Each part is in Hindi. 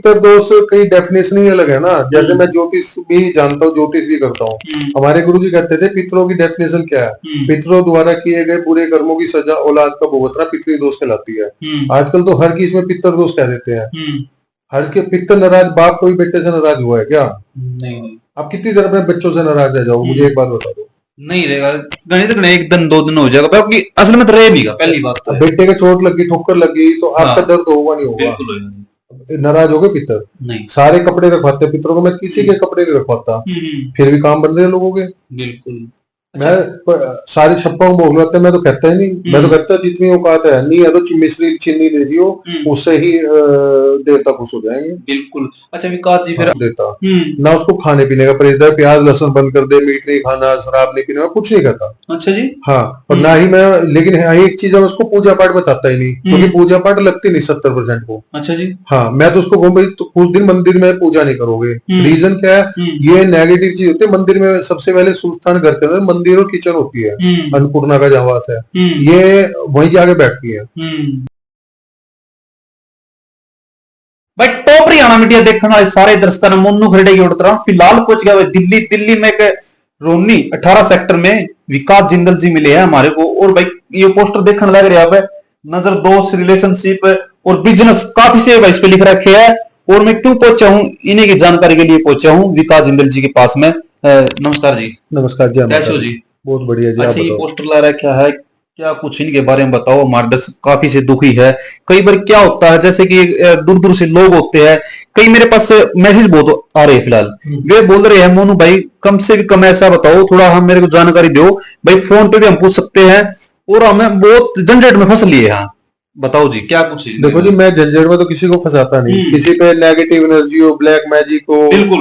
पितर दोष कई डेफिनेशन ही अलग है ना। जैसे मैं ज्योतिष भी जानता हूँ, ज्योतिष भी करता हूँ। हमारे गुरुजी कहते थे पितरों की डेफिनेशन क्या है, पितरों द्वारा किए गए बुरे कर्मों की सजा औलाद का भुगतना पितृ दोष कहलाती है। आजकल तो हर चीज में पितर दोष कह देते हैं। हर के पितर नाराज, बाप कोई बेटे से नाराज हुआ है क्या? नहीं। आप कितनी देर अपने बच्चों से नाराज रह जाओगे? मुझे एक बात बता दो। नहीं रहेगा, गणित में एक दिन 2 दिन हो जाएगा, आपकी असल में तो रह भी पहली बात तो बेटे के चोट लगी, ठोकर लगी तो आपका दर्द होगा नहीं होगा? बिल्कुल। नाराज हो गए पितर? नहीं। सारे कपड़े रखवाते पितरों को, मैं किसी के कपड़े नहीं रखवाता, फिर भी काम बन रहे लोगों के। बिल्कुल। मैं सारी छप्पा बोल रहा था, मैं तो कहता ही नहीं। मैं तो कहता जितनी औकात है नहीं है तो मिश्री चीनी दे दियो, उससे ही देवता खुश हो जाएंगे। बिल्कुल। अच्छा विकास जी, फिर देता ना उसको खाने पीने का परहेज है, प्याज लहसुन बंद कर दे, मीट नहीं खाना, शराब नहीं पीना, कुछ नहीं कहता। अच्छा जी। हाँ, और ना ही मैं, लेकिन एक चीज है, उसको पूजा पाठ बताता ही नहीं, क्योंकि पूजा पाठ लगती नहीं 70% को। अच्छा जी। हाँ, मैं तो उसको कहूँ भाई तो कुछ दिन मंदिर में पूजा नहीं करोगे। रीजन क्या है? ये नेगेटिव चीज होती है। मंदिर में सबसे पहले सुस्थान घर के अंदर मंदिर और किचन होती है, अन्नपूर्णा का जहाँ वास है, ये वहीं जाके बैठती है। भाई टॉप हरियाणा मीडिया देखने वाले सारे दर्शकों ने मोनू खरड़े की उड़ता फिलहाल पहुंच गया दिल्ली। दिल्ली में एक रोनी 18 सेक्टर में विकास जिंदल जी मिले हैं हमारे को। और भाई ये पोस्टर देखने लग रहा है, नजर दोस्त, रिलेशनशिप और बिजनेस, काफी से इस पे लिख रखे है। और मैं क्यों पहुंचा हूँ, इन्हीं की जानकारी के लिए पहुंचा हूँ विकास जिंदल जी के पास में। नमस्कार जी। नमस्कार जी। कैसे हो जी? बहुत बढ़िया जी। अच्छा, ये पोस्टर ला रखा है क्या, कुछ इनके बारे में बताओ। हमारे दर्शक काफी से दुखी है। कई बार क्या होता है, जैसे कि दूर दूर से लोग होते हैं, कई मेरे पास मैसेज बहुत आ रहे हैं फिलहाल, वे बोल रहे हैं मोनू भाई कम से भी कम ऐसा बताओ, थोड़ा हम मेरे को जानकारी दो भाई, फोन पे भी हम पूछ सकते हैं और हमें बहुत झंझट में फंस लिए हैं। बताओ जी क्या कुछ। देखो जी, मैं झंझट में तो किसी को फंसाता नहीं। किसी पे नेगेटिव एनर्जी हो, ब्लैक मैजिक हो,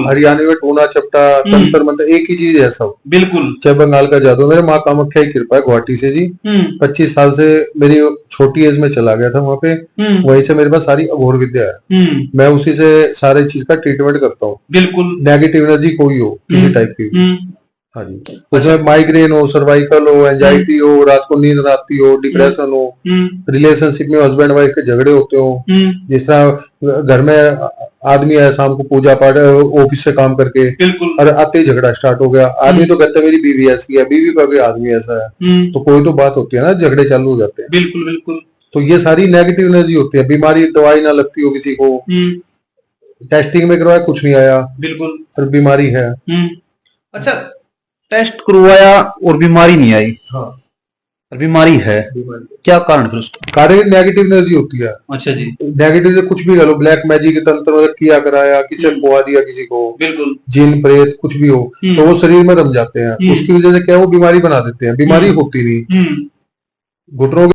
हरियाणवी में टोना चपटा, तंत्र मंत्र, एक ही चीज है सब। बिल्कुल। चाहे बंगाल का जादू। मेरे माँ कामाख्या की कृपा है, गुवाहाटी से जी। 25 साल से मेरी छोटी एज में चला गया था वहां पे। वहीं से मेरे पास सारी अघोर विद्या है। मैं उसी से सारे चीज का ट्रीटमेंट करता हूँ। बिल्कुल। नेगेटिव एनर्जी कोई हो, किसी टाइप की। हाँ जी, उसमें माइग्रेन हो, सर्वाइकल हो, एंजाइटी हो, रात को नींद न आती हो, डिप्रेशन हो, रिलेशनशिप में हस्बैंड वाइफ के झगड़े होते हो, जिस तरह घर में आदमी है शाम को पूजा पाठ ऑफिस से काम करके, और आते ही झगड़ा स्टार्ट हो गया। आदमी तो कहता है मेरी बीवी ऐसी है, बीवी का भी आदमी ऐसा है, तो कोई तो बात होती है ना, झगड़े चालू हो जाते हैं। बिल्कुल बिल्कुल। तो ये सारी नेगेटिव एनर्जी होती है। बीमारी दवाई ना लगती हो किसी को, टेस्टिंग में करवाया कुछ नहीं आया, बिल्कुल, और बीमारी है। अच्छा, टेस्ट करवाया और बीमारी नहीं आई। हाँ, और बीमारी है, क्या कारण फिर उसका? कारण नेगेटिव एनर्जी होती है। अच्छा जी। नेगेटिव से कुछ भी कर लो, ब्लैक मैजिक तंत्र किया कराया, किसी ने बुआ दिया किसी को, बिल्कुल, जिन प्रेत कुछ भी हो, तो वो शरीर में रम जाते हैं। उसकी वजह से क्या वो बीमारी बना देते हैं। बीमारी होती नहीं, घुटनों